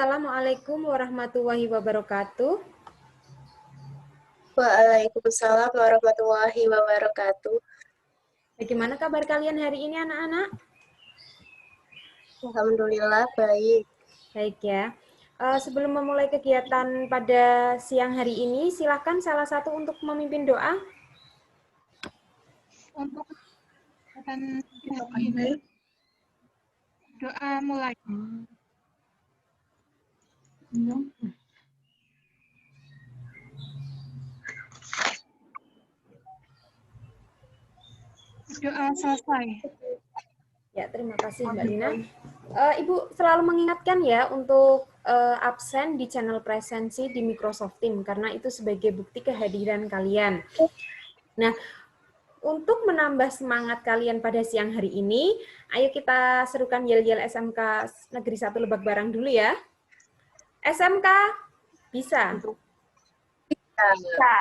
Assalamualaikum warahmatullahi wabarakatuh. Waalaikumsalam warahmatullahi wabarakatuh. Bagaimana kabar kalian hari ini anak-anak? Alhamdulillah baik. Baik ya. Sebelum memulai kegiatan pada siang hari ini, silakan salah satu untuk memimpin doa. Untuk kegiatan ini, doa mulai. Doa selesai. Ya, terima kasih Mbak Lina. Ibu selalu mengingatkan ya untuk absen di channel presensi di Microsoft Teams karena itu sebagai bukti kehadiran kalian. Nah, untuk menambah semangat kalian pada siang hari ini, ayo kita serukan yel-yel SMK Negeri 1 Lebak Barang dulu ya. SMK bisa. Bisa.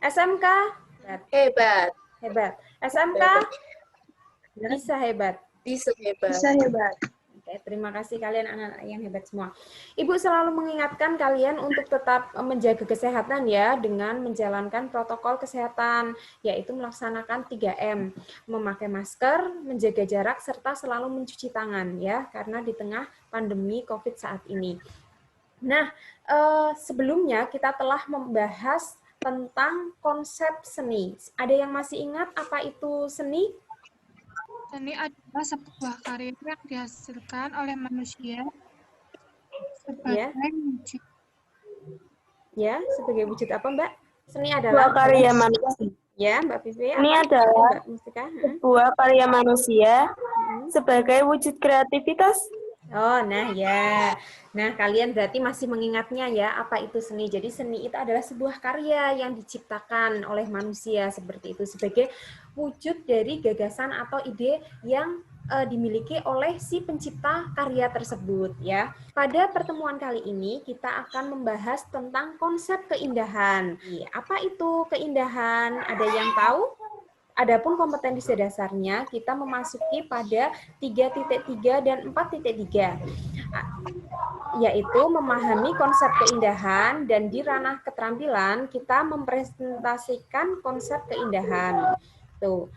SMK Hebat. hebat. SMK bisa hebat. Bisa hebat. Bisa hebat. Oke, terima kasih kalian anak-anak yang hebat semua. Ibu selalu mengingatkan kalian untuk tetap menjaga kesehatan ya dengan menjalankan protokol kesehatan, yaitu melaksanakan 3M, memakai masker, menjaga jarak, serta selalu mencuci tangan ya, karena di tengah pandemi COVID saat ini. Nah, sebelumnya kita telah membahas tentang konsep seni. Ada yang masih ingat apa itu seni? Seni adalah sebuah karya yang dihasilkan oleh manusia sebagai wujud. Ya, sebagai wujud apa, Mbak? Seni adalah sebuah karya manusia. Ya, Mbak Vivi. Ini adalah Mbak Mustika. sebuah karya manusia sebagai wujud kreativitas. Oh, nah ya. Nah, kalian berarti masih mengingatnya ya, apa itu seni. Jadi seni itu adalah sebuah karya yang diciptakan oleh manusia seperti itu sebagai wujud dari gagasan atau ide yang dimiliki oleh si pencipta karya tersebut ya. Pada pertemuan kali ini kita akan membahas tentang konsep keindahan. Apa itu keindahan? Ada yang tahu? Adapun kompetensi dasarnya kita memasuki pada 3.3 dan 4.3, yaitu memahami konsep keindahan, dan di ranah keterampilan kita mempresentasikan konsep keindahan. Tuh.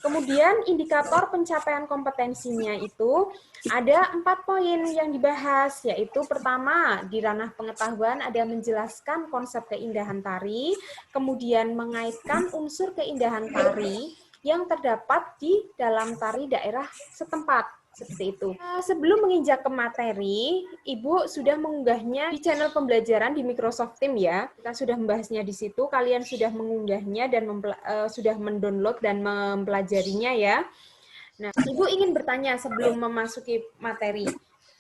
Kemudian indikator pencapaian kompetensinya itu ada 4 poin yang dibahas, yaitu pertama di ranah pengetahuan ada menjelaskan konsep keindahan tari, kemudian mengaitkan unsur keindahan tari yang terdapat di dalam tari daerah setempat. Seperti itu. Sebelum menginjak ke materi, Ibu sudah mengunggahnya di channel pembelajaran di Microsoft Teams ya. Kita sudah membahasnya di situ, kalian sudah mengunggahnya dan sudah mendownload dan mempelajarinya ya. Nah, Ibu ingin bertanya sebelum memasuki materi.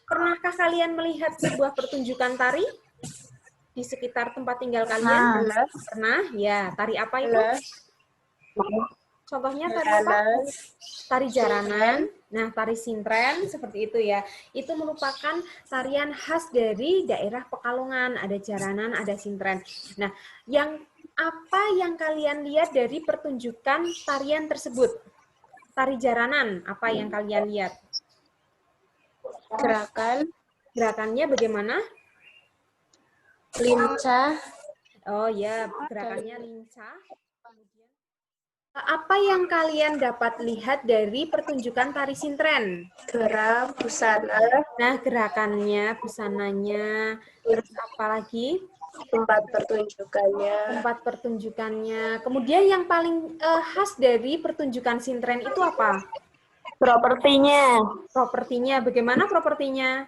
Pernahkah kalian melihat sebuah pertunjukan tari di sekitar tempat tinggal kalian? Pernah? Ya, tari apa itu? Contohnya tari apa? Tari jaranan. Nah, tari sintren seperti itu ya. Itu merupakan tarian khas dari daerah Pekalongan. Ada jaranan, ada sintren. Nah, apa yang kalian lihat dari pertunjukan tarian tersebut? Tari jaranan, apa yang kalian lihat? Gerakannya bagaimana? Lincah. Oh ya, gerakannya lincah. Apa yang kalian dapat lihat dari pertunjukan tari sintren? Gerak, busana. Nah, gerakannya, busananya, terus apa lagi? Tempat pertunjukannya. Tempat pertunjukannya. Kemudian yang paling khas dari pertunjukan sintren itu apa? Propertinya. Propertinya, bagaimana propertinya?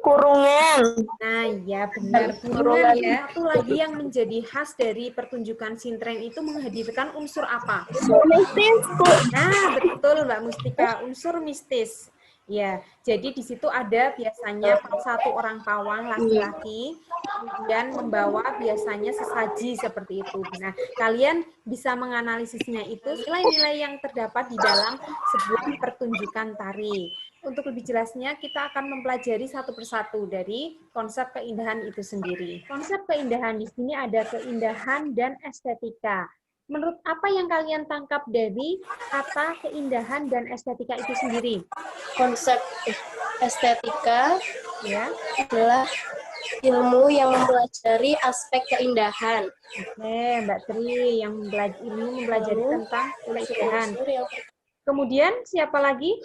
Kurungan. Nah, ya benar. Kurungan ya. Satu lagi yang menjadi khas dari pertunjukan sintren itu menghadirkan unsur apa? Mistis. Nah, betul Mbak Mustika, unsur mistis. Ya, jadi di situ ada biasanya satu orang pawang laki-laki, kemudian membawa biasanya sesaji seperti itu. Nah, kalian bisa menganalisisnya itu nilai-nilai yang terdapat di dalam sebuah pertunjukan tari. Untuk lebih jelasnya, kita akan mempelajari satu persatu dari konsep keindahan itu sendiri. Konsep keindahan di sini ada keindahan dan estetika. Menurut apa yang kalian tangkap dari kata keindahan dan estetika itu sendiri? Konsep estetika Ya. adalah ilmu yang mempelajari aspek keindahan. Oke, Mbak Tri yang mempelajari tentang keindahan. Unsur yang Kemudian siapa lagi?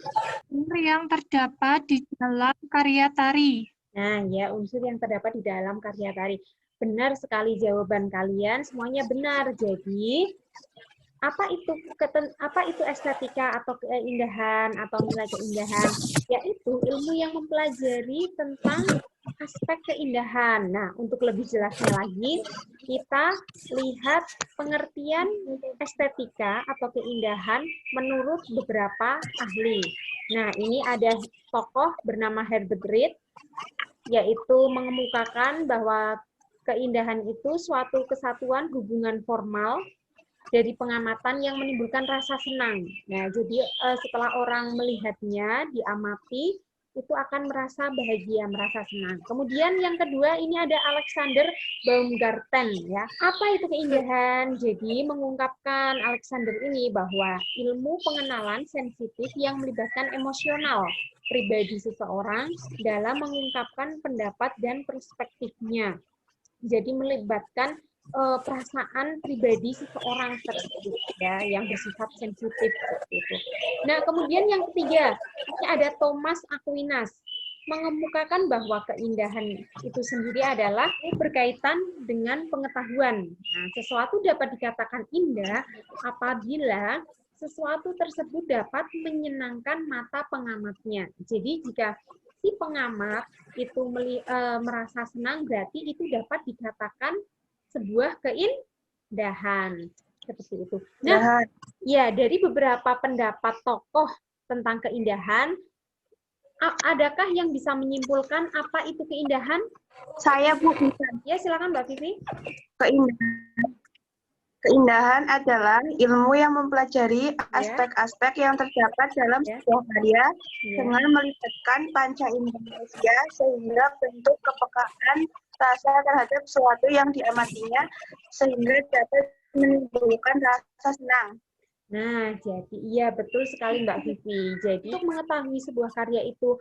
Unsur yang terdapat di dalam karya tari. Nah, ya, unsur yang terdapat di dalam karya tari. Benar sekali jawaban kalian, semuanya benar. Jadi, apa itu estetika atau keindahan atau nilai keindahan? Yaitu ilmu yang mempelajari tentang aspek keindahan. Nah, untuk lebih jelasnya lagi, kita lihat pengertian estetika atau keindahan menurut beberapa ahli. Nah, ini ada tokoh bernama Herbert Reed, yaitu mengemukakan bahwa keindahan itu suatu kesatuan hubungan formal dari pengamatan yang menimbulkan rasa senang. Nah, jadi setelah orang melihatnya, diamati, itu akan merasa bahagia, merasa senang. Kemudian yang kedua, ini ada Alexander Baumgarten. Ya, apa itu keindahan? Jadi mengungkapkan Alexander ini bahwa ilmu pengenalan sensitif yang melibatkan emosional pribadi seseorang dalam mengungkapkan pendapat dan perspektifnya. Jadi melibatkan perasaan pribadi seseorang tersebut ya yang bersifat sensitif seperti itu. Nah, kemudian yang ketiga, ini ada Thomas Aquinas mengemukakan bahwa keindahan itu sendiri adalah berkaitan dengan pengetahuan. Nah, sesuatu dapat dikatakan indah apabila sesuatu tersebut dapat menyenangkan mata pengamatnya. Jadi jika si pengamat itu merasa senang, berarti itu dapat dikatakan sebuah keindahan seperti itu. Nah, ya dari beberapa pendapat tokoh tentang keindahan, adakah yang bisa menyimpulkan apa itu keindahan? Saya, Bu, bisa. Ya, silakan Mbak Vivi. Keindahan adalah ilmu yang mempelajari aspek-aspek yang terdapat dalam sebuah karya dengan melibatkan panca indera manusia sehingga bentuk kepekaan rasa terhadap sesuatu yang diamatinya sehingga dapat menimbulkan rasa senang. Nah, jadi iya betul sekali Mbak Vivi. Jadi untuk mengetahui sebuah karya itu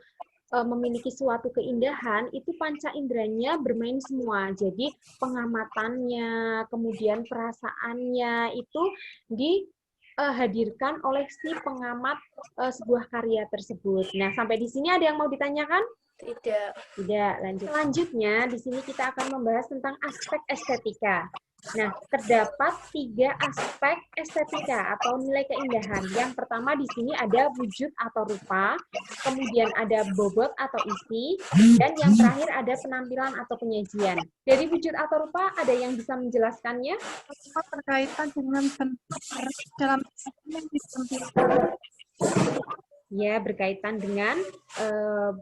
memiliki suatu keindahan, itu panca inderanya bermain semua. Jadi pengamatannya, kemudian perasaannya itu dihadirkan oleh si pengamat sebuah karya tersebut. Nah, sampai di sini ada yang mau ditanyakan? tidak. Tidak, lanjut. Selanjutnya, di sini kita akan membahas tentang aspek estetika. Nah, terdapat 3 aspek estetika atau nilai keindahan. Yang pertama di sini ada wujud atau rupa, kemudian ada bobot atau isi, dan yang terakhir ada penampilan atau penyajian. Dari wujud atau rupa, ada yang bisa menjelaskannya? Berkaitan dengan bentuk dalam yang ditampilkan. Ya, berkaitan dengan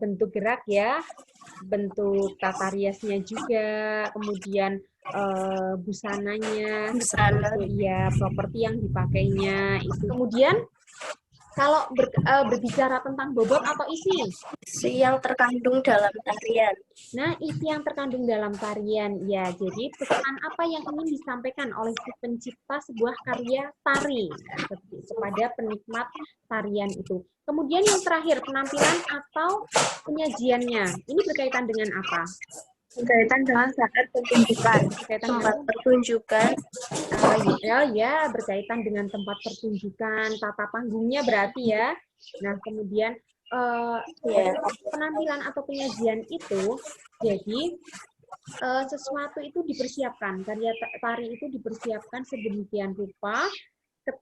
bentuk gerak ya, bentuk tata riasnya juga, kemudian busananya, Busana. ya, properti yang dipakainya itu. Kemudian kalau berbicara tentang bobot atau isi, Yang terkandung dalam tarian. nah isi yang terkandung dalam tarian, ya. Jadi pesan apa yang ingin disampaikan oleh si pencipta sebuah karya tari kepada penikmat tarian itu. Kemudian yang terakhir penampilan atau penyajiannya, ini berkaitan dengan apa? Berkaitan dengan saat pertunjukan. Tempat pertunjukan. Ya, berkaitan dengan tempat pertunjukan, tata panggungnya berarti ya. Nah, kemudian penampilan atau penyajian itu, jadi sesuatu itu dipersiapkan, karya tari itu dipersiapkan sedemikian rupa,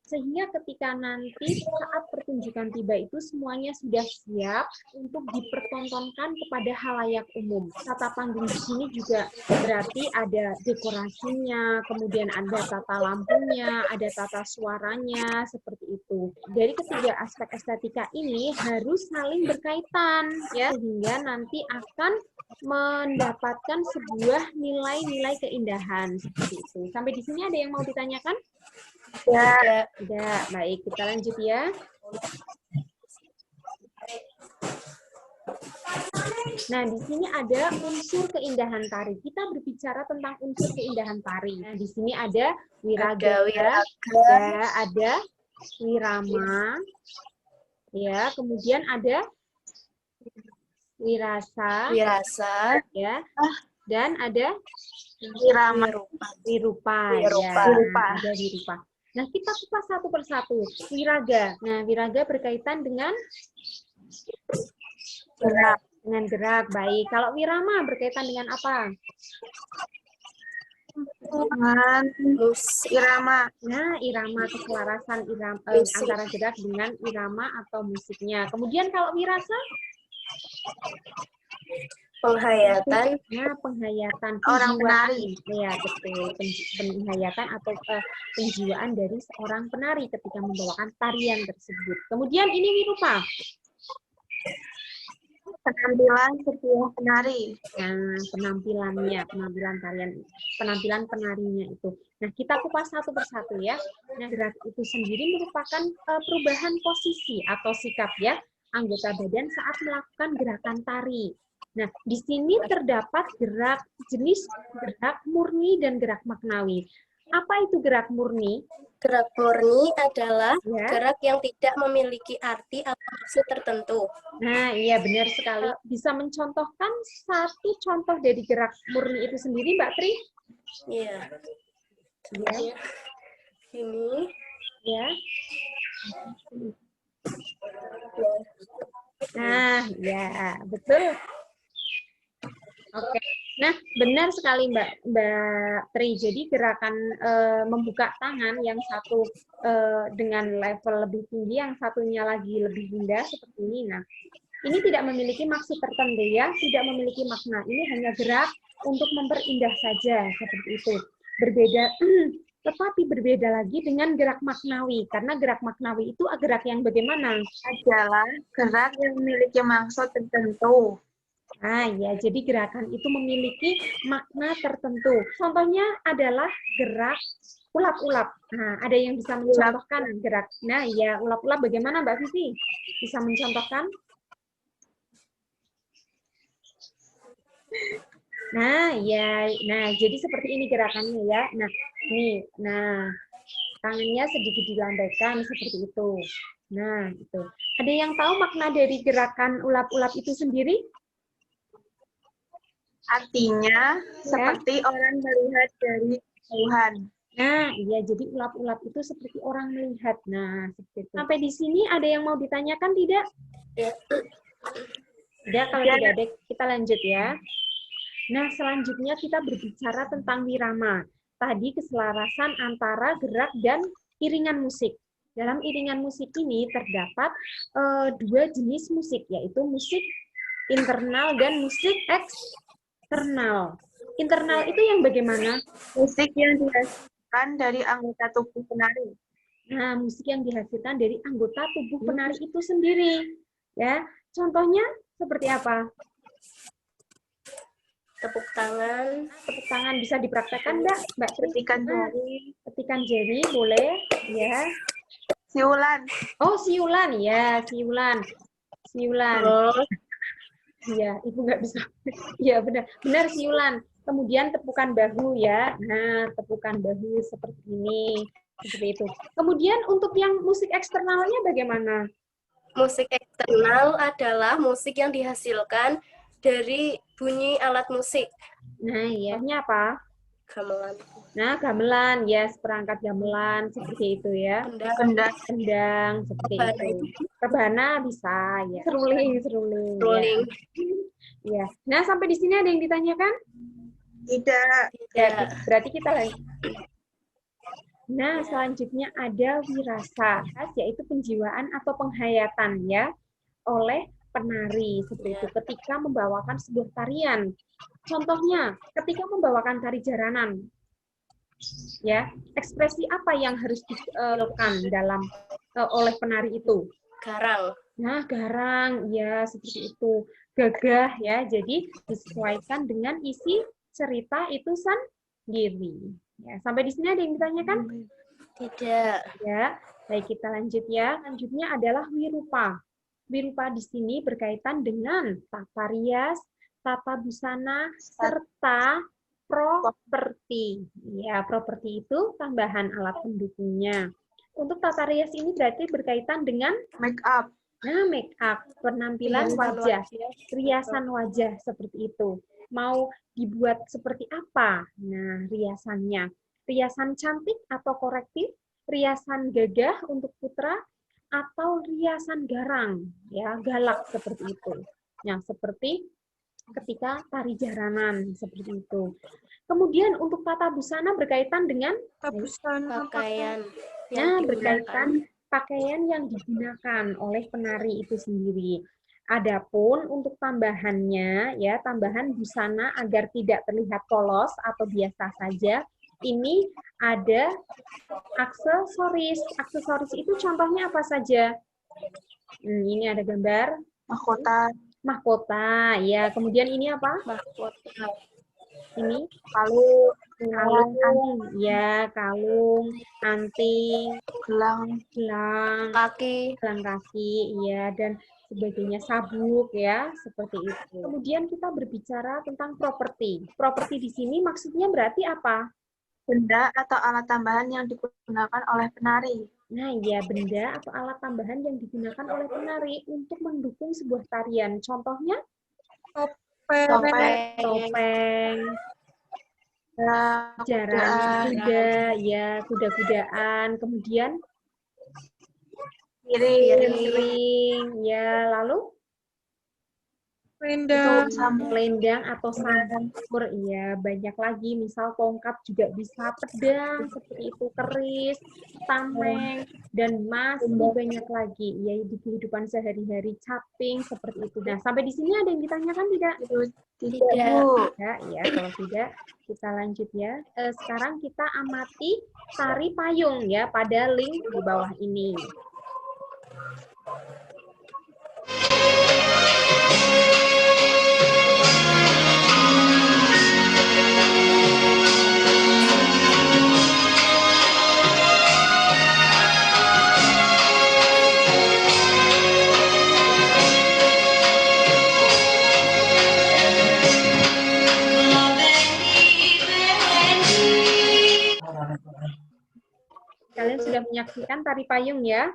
sehingga ketika nanti saat pertunjukan tiba itu semuanya sudah siap untuk dipertontonkan kepada halayak umum. Tata panggung di sini juga berarti ada dekorasinya, kemudian ada tata lampunya, ada tata suaranya, seperti itu. Dari ketiga aspek estetika ini harus saling berkaitan, ya, sehingga nanti akan mendapatkan sebuah nilai-nilai keindahan seperti itu. Sampai di sini ada yang mau ditanyakan? Tidak. Tidak. Baik, kita lanjut ya. Nah, di sini ada unsur keindahan tari. Kita berbicara tentang unsur keindahan tari. Nah, di sini ada wiraga, ada wirama, ya, kemudian ada wirasa, wirasa, ya. Dan ada Wirama. wirupa, Wirupa. ya. Ada wirupa. Nah, kita kupas satu persatu. Wiraga. Nah, wiraga berkaitan dengan Gerak. dengan gerak. Baik. Kalau wirama berkaitan dengan apa? Dengan musik, irama. Nah, irama, keselarasan Musik. antara gerak dengan irama atau musiknya. Kemudian kalau wirasa, penghayatan, nah, penghayatan, Orang penjiwaan. penari. Ya, betul. Penghayatan atau penjiwaan dari seorang penari ketika membawakan tarian tersebut. Kemudian ini wirupa. Penampilan sebuah penari. Nah, penampilan tarian, penampilan penarinya itu. Nah, kita kupas satu persatu ya. Nah, gerak itu sendiri merupakan perubahan posisi atau sikap ya anggota badan saat melakukan gerakan tari. Nah, di sini terdapat jenis gerak murni dan gerak maknawi. Apa itu gerak murni? gerak murni adalah Ya. gerak yang tidak memiliki arti atau maksud tertentu. Nah, iya benar sekali. Bisa mencontohkan satu contoh dari gerak murni itu sendiri, Mbak Tri? Iya. Ya. Ini Ya. Nah, ya, betul. Oke. Nah, benar sekali Mbak Tri. Jadi gerakan membuka tangan yang satu dengan level lebih tinggi, yang satunya lagi lebih rendah seperti ini. Nah, ini tidak memiliki maksud tertentu ya, tidak memiliki makna. Ini hanya gerak untuk memperindah saja seperti itu. Berbeda tetapi berbeda lagi dengan gerak maknawi, karena gerak maknawi itu gerak yang bagaimana? Adalah gerak yang memiliki maksud tertentu. Nah, ya, jadi gerakan itu memiliki makna tertentu. Contohnya adalah gerak ulap-ulap. Nah, ada yang bisa mencontohkan gerak. Nah, ya, ulap-ulap bagaimana Mbak Vivi? Bisa mencontohkan? Nah, ya, nah, jadi seperti ini gerakannya ya. Nah, nih, nah, tangannya sedikit dilambaikan seperti itu. Nah, itu. Ada yang tahu makna dari gerakan ulap-ulap itu sendiri? Artinya seperti orang melihat dari jauhan. Nah, iya, jadi ulap-ulap itu seperti orang melihat. Nah, seperti itu. Sampai di sini ada yang mau ditanyakan tidak? Tidak, kalau tidak ada, kita lanjut ya. Nah, selanjutnya kita berbicara tentang wirama. Tadi keselarasan antara gerak dan iringan musik. Dalam iringan musik ini terdapat dua jenis musik, yaitu musik internal dan musik eksternal. Internal itu yang bagaimana? Musik yang dihasilkan dari anggota tubuh penari. Nah, musik yang dihasilkan dari anggota tubuh penari itu sendiri. Ya, contohnya seperti apa? tepuk tangan. Tepuk tangan bisa dipraktekkan enggak, Mbak Tri? Ketikan jari. Ketikan jari boleh, ya. Siulan. Oh, siulan, ya, siulan. Siulan. Terus Iya, Ibu nggak bisa. Iya, benar. Benar siulan. Kemudian tepukan bahu ya. Nah, tepukan bahu seperti ini. Seperti itu. Kemudian untuk yang musik eksternalnya bagaimana? musik eksternal adalah musik yang dihasilkan dari bunyi alat musik. Nah, iya. Contohnya apa? Gamelan. Nah, gamelan, ya, seperangkat gamelan seperti itu ya. Kendang. Kendang seperti Rebana. itu. Rebana bisa ya. Seruling. Rolling. Ya. Nah, sampai di sini ada yang ditanyakan? Tidak. Ya, berarti kita lanjut. Nah, selanjutnya ada wirasa, yaitu penjiwaan atau penghayatan ya oleh penari seperti itu ketika membawakan sebuah tarian. Contohnya, ketika membawakan tari jaranan, ya, ekspresi apa yang harus dilakukan oleh penari itu? Garang. Nah, garang, ya, seperti itu. Gagah, ya, jadi disesuaikan dengan isi cerita itu sendiri. Ya, sampai di sini ada yang ditanyakan? Tidak. Ya, baik, kita lanjut ya. Selanjutnya adalah wirupa. Wirupa di sini berkaitan dengan tata rias, tata busana, serta properti. Ya, properti itu tambahan alat pendukungnya. Untuk tata rias ini berarti berkaitan dengan Make up. Nah, make up, penampilan wajah, riasan wajah seperti itu. Mau dibuat seperti apa? Nah, riasannya. Riasan cantik atau korektif, riasan gagah untuk putra, atau riasan garang, ya, galak seperti itu. Yang seperti ketika tari jaranan seperti itu. Kemudian untuk tata busana berkaitan dengan Pakaian nah, yang digunakan. berkaitan pakaian yang digunakan oleh penari itu sendiri. Adapun untuk tambahannya, ya, tambahan busana agar tidak terlihat polos atau biasa saja, ini ada aksesoris. Aksesoris itu contohnya apa saja? Ini ada gambar Mahkota, mahkota, ya. Kemudian ini apa? Mahkota. Ini kalung, kalung, ya, kalung, anting, gelang, gelang Kaki. kaki, ya, dan sebagainya, sabuk, ya, seperti itu. Kemudian kita berbicara tentang properti. Properti di sini maksudnya berarti apa? benda atau alat tambahan yang digunakan oleh penari. Nah, ya, benda atau alat tambahan yang digunakan oleh penari untuk mendukung sebuah tarian. Contohnya, topeng, jaranan kuda, ya, kuda-kudaan, kemudian piring, ya, lalu selendang atau sambur, ya, banyak lagi, misal tongkat juga bisa, pedang seperti itu, keris, tameng, dan masih banyak lagi, ya, di kehidupan sehari-hari, caping seperti itu. Nah, sampai di sini ada yang ditanyakan tidak? Tidak, ya, kalau tidak kita lanjut, ya. Sekarang kita amati tari payung, ya, pada link di bawah ini. Kalian sudah menyaksikan tari payung, ya?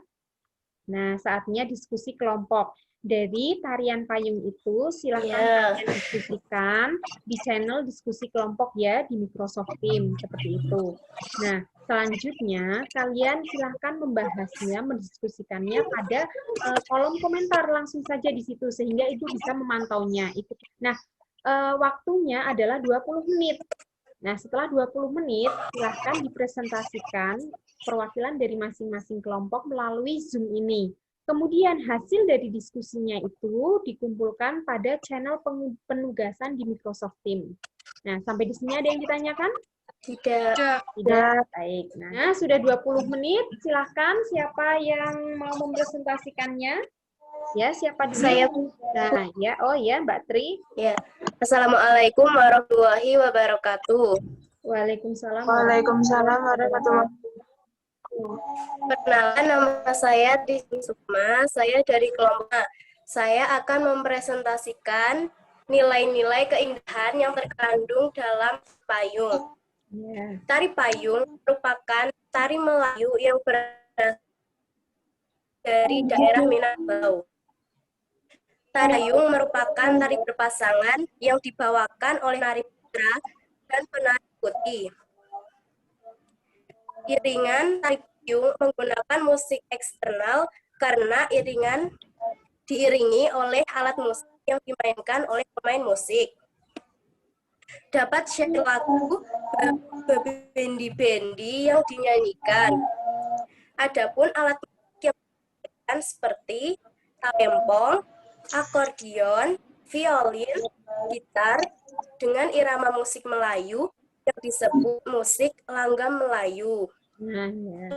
Nah, saatnya diskusi kelompok. Dari tarian payung itu, silakan kalian diskusikan di channel diskusi kelompok, ya, di Microsoft Teams, seperti itu. Nah, selanjutnya, kalian silahkan membahasnya, mendiskusikannya pada kolom komentar langsung saja di situ, sehingga Ibu bisa memantaunya. Nah, waktunya adalah 20 menit. Nah, setelah 20 menit, silahkan dipresentasikan perwakilan dari masing-masing kelompok melalui Zoom ini. Kemudian hasil dari diskusinya itu dikumpulkan pada channel penugasan di Microsoft Teams. Nah, sampai di sini ada yang ditanyakan? Tidak. Baik. Nah, sudah 20 menit, silahkan siapa yang mau mempresentasikannya? Ya, siapa dulu? Saya. Nah, ya, oh ya, Mbak Tri. Ya. Assalamualaikum warahmatullahi wabarakatuh. Waalaikumsalam. Waalaikumsalam warahmatullahi wabarakatuh. Perkenalkan, nama saya Titi Sukma, saya dari kelompok A. Saya akan mempresentasikan nilai-nilai keindahan yang terkandung dalam payung. Tari payung merupakan tari Melayu yang berasal dari daerah Minangkabau. Tari payung merupakan tari berpasangan yang dibawakan oleh penari putra dan penari putri. Iringan tari payung menggunakan musik eksternal karena iringan diiringi oleh alat musik yang dimainkan oleh pemain musik. Dapat syair lagu bendi-bendi yang dinyanyikan. Adapun alat musik yang dimainkan seperti talempong, akordion, violin, gitar, dengan irama musik Melayu yang disebut musik langgam Melayu.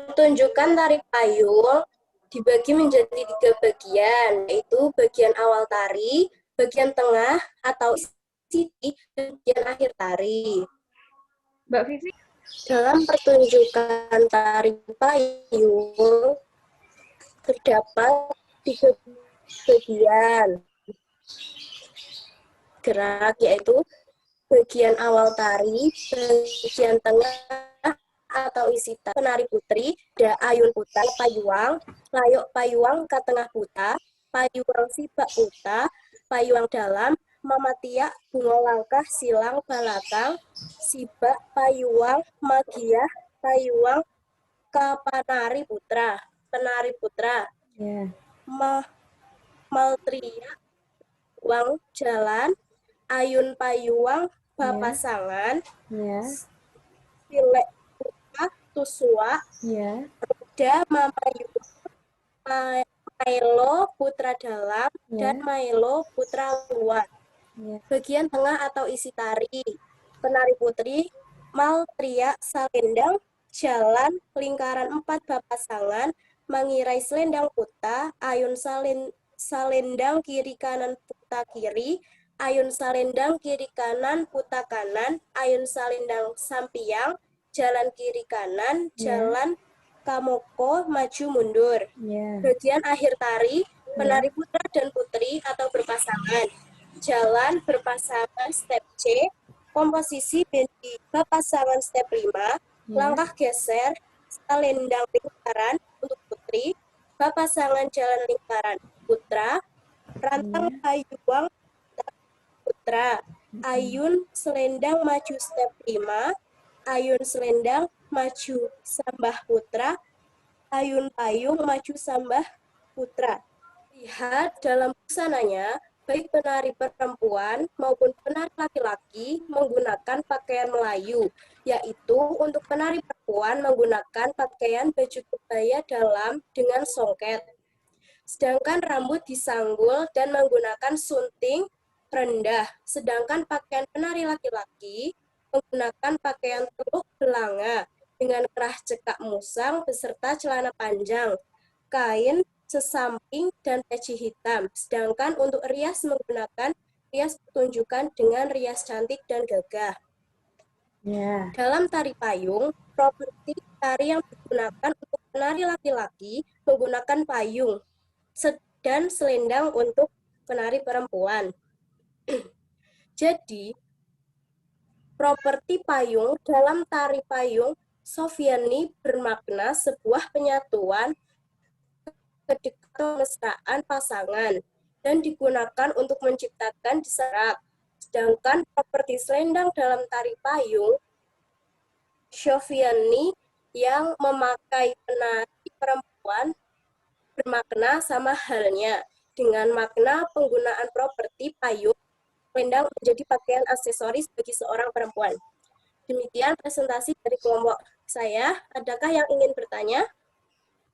Pertunjukan tari payung dibagi menjadi 3 bagian, yaitu bagian awal tari, bagian tengah atau siti, dan bagian akhir tari. Mbak Vivi? Dalam pertunjukan tari payung terdapat 3 bagian gerak, yaitu bagian awal tari, bagian tengah atau isi tari, penari putri, ayun putar payuang, layok payuang ke tengah putar, payuang sibak uta, payuang dalam, mamatia, bunga langkah, silang, balakang, sibak, payuang, magiah, payuang, kapanari putra, penari putra, maltria, uang jalan, ayun payuang, bapasangan, silek putra, tusua, roda, mamayuang, Maelo putra dalam dan Maelo putra luar. Bagian tengah atau isi tari. Penari putri, maltria, salendang, jalan, lingkaran 4 bapasangan, mengirai selendang puta, ayun salendang kiri kanan puta kiri, ayun salendang kiri kanan puta kanan, ayun salendang sampiang, jalan kiri kanan, jalan kamoko maju mundur. Bagian akhir tari, penari putra dan putri atau berpasangan. Jalan berpasangan step C, komposisi bendi berpasangan step 5, langkah geser, salendang lingkaran untuk putri, berpasangan jalan lingkaran putra, rantang payuang putra, ayun selendang maju step 5, ayun selendang maju sambah putra, ayun payung maju sambah putra. Lihat dalam busananya, baik penari perempuan maupun penari laki-laki menggunakan pakaian Melayu, yaitu untuk penari perempuan menggunakan pakaian baju kebaya dalam dengan songket. Sedangkan rambut disanggul dan menggunakan sunting rendah, sedangkan pakaian penari laki-laki menggunakan pakaian teluk belanga dengan kerah cekak musang beserta celana panjang, kain sesamping, dan peci hitam. Sedangkan untuk rias menggunakan rias pertunjukan dengan rias cantik dan gagah. Dalam tari payung, properti tari yang digunakan untuk penari laki-laki menggunakan payung dan selendang untuk penari perempuan. Jadi, properti payung dalam tari payung Sofiani bermakna sebuah penyatuan kedekatan mesraan pasangan dan digunakan untuk menciptakan diserak. Sedangkan properti selendang dalam tari payung Sofiani yang memakai penari perempuan bermakna sama halnya dengan makna penggunaan properti payung selendang menjadi pakaian aksesoris bagi seorang perempuan. Demikian presentasi dari kelompok saya. Adakah yang ingin bertanya?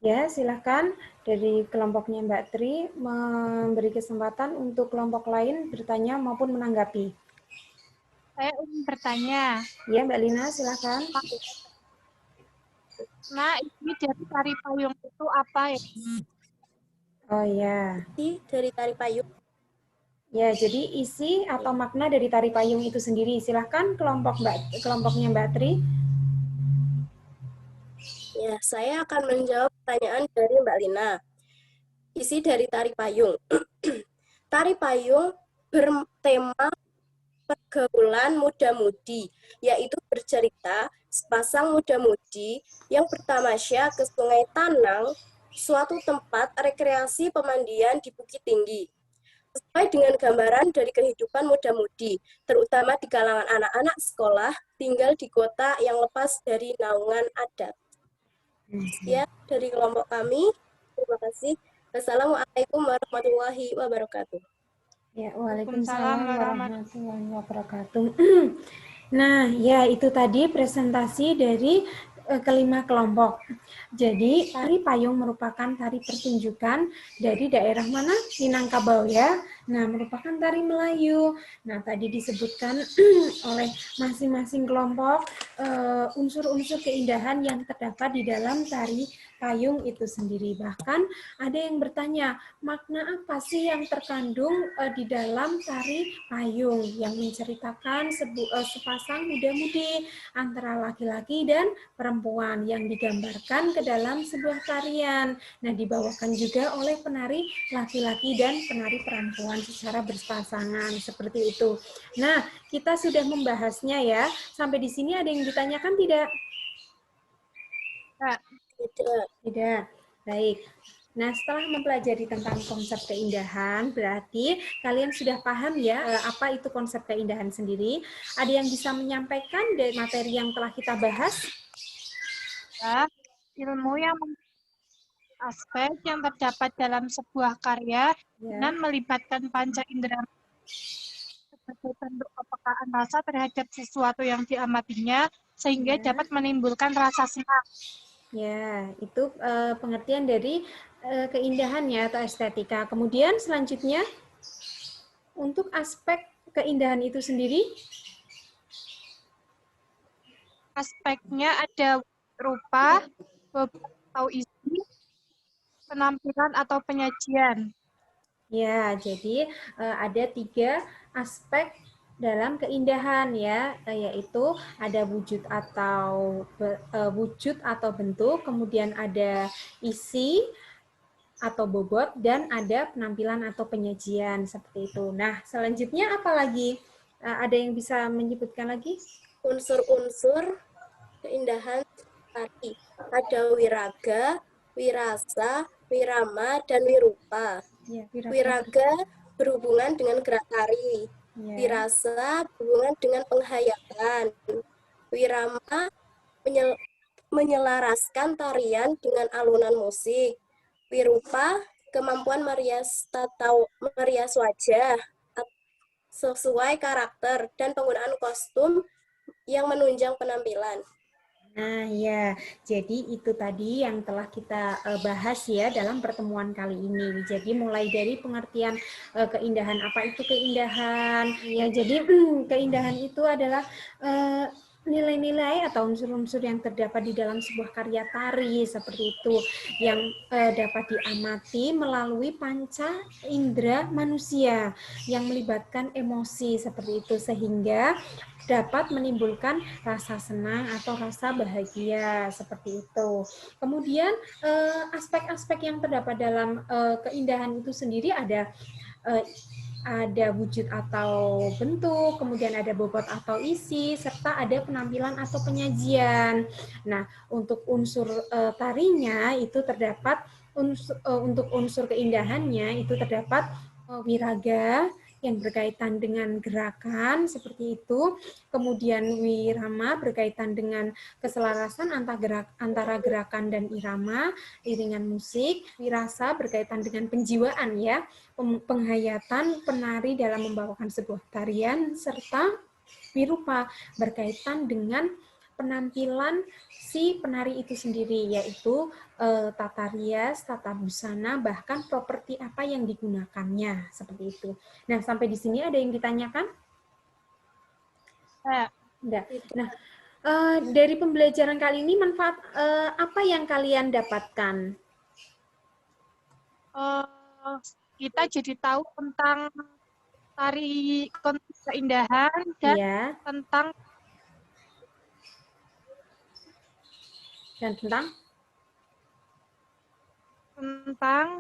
Ya, silakan dari kelompoknya Mbak Tri memberi kesempatan untuk kelompok lain bertanya maupun menanggapi. Saya ingin bertanya. Ya, Mbak Lina, silakan. Nah, ini dari tari payung itu apa ya? Oh ya. Dari tari payung. Ya, jadi isi atau makna dari tari payung itu sendiri. Silakan kelompoknya Mbak Tri. Ya, saya akan menjawab pertanyaan dari Mbak Lina. Isi dari tari payung. Tari payung bertema pergaulan muda-mudi, yaitu bercerita sepasang muda-mudi yang bertamasya ke Sungai Tanang, suatu tempat rekreasi pemandian di Bukit Tinggi. Sesuai dengan gambaran dari kehidupan muda-mudi, terutama di kalangan anak-anak sekolah tinggal di kota yang lepas dari naungan adat. Ya, dari kelompok kami, terima kasih. Wassalamualaikum warahmatullahi wabarakatuh. Ya, waalaikumsalam warahmatullahi wabarakatuh. Nah, ya itu tadi presentasi dari kelima kelompok. Jadi, tari payung merupakan tari pertunjukan dari daerah mana? Minangkabau ya. Nah, merupakan tari Melayu. Nah, tadi disebutkan oleh masing-masing kelompok unsur-unsur keindahan yang terdapat di dalam tari payung itu sendiri. Bahkan ada yang bertanya, makna apa sih yang terkandung di dalam tari payung yang menceritakan sepasang muda-mudi antara laki-laki dan perempuan yang digambarkan ke dalam sebuah tarian. Nah, dibawakan juga oleh penari laki-laki dan penari perempuan secara berpasangan seperti itu. Nah, kita sudah membahasnya ya. Sampai di sini ada yang ditanyakan tidak? Tidak. Tidak. Baik. Nah, setelah mempelajari tentang konsep keindahan, berarti kalian sudah paham ya apa itu konsep keindahan sendiri. Ada yang bisa menyampaikan dari materi yang telah kita bahas? Ya, ilmu yang aspek yang terdapat dalam sebuah karya dengan melibatkan panca indera sebagai bentuk kepekaan rasa terhadap sesuatu yang diamatinya sehingga dapat menimbulkan rasa senang. Ya, itu pengertian dari keindahan ya atau estetika. Kemudian selanjutnya untuk aspek keindahan itu sendiri, Aspeknya ada rupa, bobot atau isi, penampilan atau penyajian. ya, jadi ada 3 aspek dalam keindahan ya, yaitu ada wujud atau bentuk, kemudian ada isi atau bobot, dan ada penampilan atau penyajian seperti itu. Nah, selanjutnya apa lagi? Ada yang bisa menyebutkan lagi? Unsur-unsur keindahan tadi ada wiraga, wirasa, wirama, dan wirupa. Ya, Wiraga berhubungan dengan gerak tari. Ya. Wirasa berhubungan dengan penghayatan. Wirama menyelaraskan tarian dengan alunan musik. Wirupa kemampuan merias wajah sesuai karakter dan penggunaan kostum yang menunjang penampilan. Nah ya, jadi itu tadi yang telah kita bahas ya dalam pertemuan kali ini. Jadi mulai dari pengertian keindahan, apa itu keindahan? Ya, jadi keindahan itu adalah nilai-nilai atau unsur-unsur yang terdapat di dalam sebuah karya tari seperti itu yang dapat diamati melalui panca indera manusia yang melibatkan emosi seperti itu sehingga dapat menimbulkan rasa senang atau rasa bahagia seperti itu. Kemudian aspek-aspek yang terdapat dalam keindahan itu sendiri ada wujud atau bentuk, kemudian ada bobot atau isi, serta ada penampilan atau penyajian. Nah, untuk unsur tarinya itu terdapat untuk unsur keindahannya itu terdapat wiraga yang berkaitan dengan gerakan seperti itu, kemudian wirama berkaitan dengan keselarasan antara gerakan dan irama, iringan musik, wirasa berkaitan dengan penjiwaan ya, penghayatan penari dalam membawakan sebuah tarian, serta wirupa berkaitan dengan penampilan si penari itu sendiri, yaitu tata rias, tata busana, bahkan properti apa yang digunakannya, seperti itu. Nah, sampai di sini ada yang ditanyakan? Enggak. Nah, dari pembelajaran kali ini manfaat apa yang kalian dapatkan? Kita jadi tahu tentang tari konsep keindahan dan tentang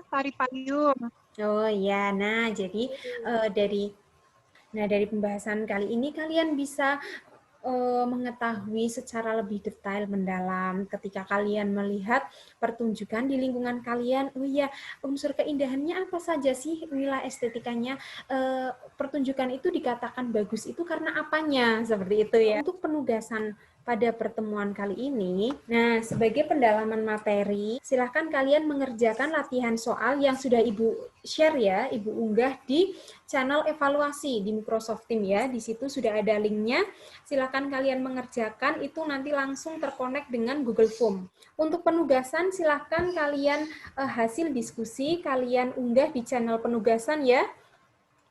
tari payung. Oh ya, nah jadi dari pembahasan kali ini kalian bisa mengetahui secara lebih detail mendalam ketika kalian melihat pertunjukan di lingkungan kalian. Oh iya, unsur keindahannya apa saja sih, nilai estetikanya? Pertunjukan itu dikatakan bagus itu karena apanya? Seperti itu ya. Untuk penugasan pada pertemuan kali ini, nah sebagai pendalaman materi, silahkan kalian mengerjakan latihan soal yang sudah Ibu share ya, Ibu unggah di channel evaluasi di Microsoft Teams ya. Di situ sudah ada linknya. Silakan kalian mengerjakan, itu nanti langsung terkonek dengan Google Form. Untuk penugasan silakan kalian hasil diskusi kalian unggah di channel penugasan ya.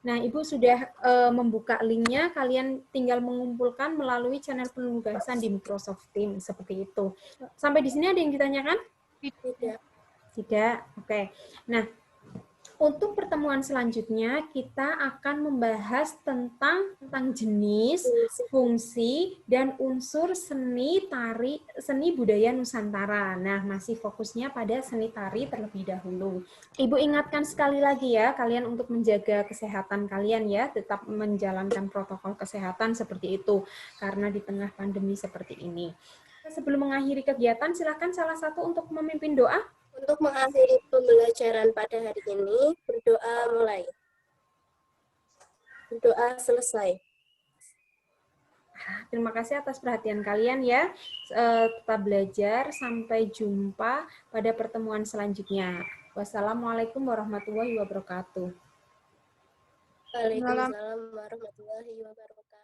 Nah, Ibu sudah membuka linknya, kalian tinggal mengumpulkan melalui channel penugasan di Microsoft Teams seperti itu. Sampai di sini ada yang ditanyakan? Tidak. Tidak. Oke. Nah, untuk pertemuan selanjutnya, kita akan membahas tentang jenis, fungsi, dan unsur seni budaya Nusantara. Nah, masih fokusnya pada seni tari terlebih dahulu. Ibu ingatkan sekali lagi ya, kalian untuk menjaga kesehatan kalian ya, tetap menjalankan protokol kesehatan seperti itu, karena di tengah pandemi seperti ini. Sebelum mengakhiri kegiatan, silakan salah satu untuk memimpin doa. Untuk mengakhiri pembelajaran pada hari ini, berdoa mulai. Berdoa selesai. Terima kasih atas perhatian kalian ya. Tetap belajar. Sampai jumpa pada pertemuan selanjutnya. Wassalamualaikum warahmatullahi wabarakatuh. Waalaikumsalam warahmatullahi wabarakatuh.